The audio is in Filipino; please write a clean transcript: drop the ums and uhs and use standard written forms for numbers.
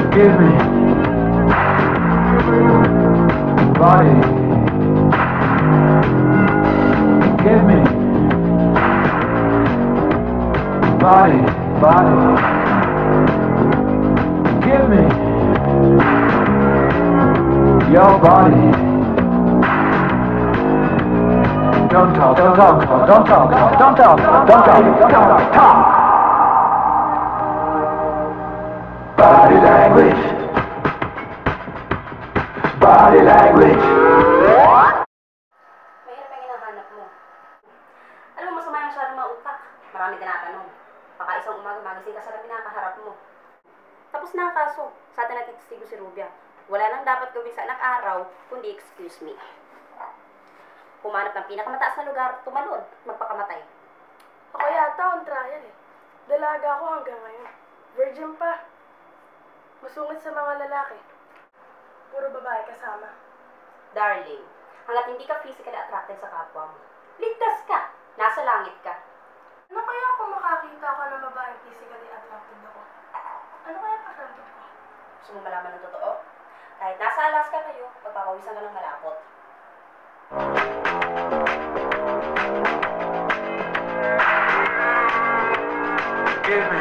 Give me body. Give me body, body. Give me your body. Don't talk, don't talk, don't talk, don't talk, don't talk, don't talk, talk. Body language. Body language. Mahirap ang hinahanap mo. Alam mo, masama yung masyadong mautak. Marami tinatanong. Baka isang umaga magising ka sa labi na kaharap mo. Tapos na ang kaso. Sa atin natitistigo si Rubia. Wala nang dapat gawin sa anak araw, kundi excuse me. Humanap ng pinakamataas na lugar, tumalon, magpakamatay. Ako yata on trial eh. Dalaga ako hanggang ngayon. Virgin pa. Masungit sa mga lalaki. Puro babae kasama. Darling, hanggat hindi ka physically attracted sa kapwa mo, ligtas ka, nasa langit ka. Ano kaya kung makakita ako ng babaeng physically attracted ako? Ano kaya pakiramdam ko? Gusto mo malaman ng totoo? Kahit nasa Alaska kayo, pagpapawisan ka ng malapot. Give me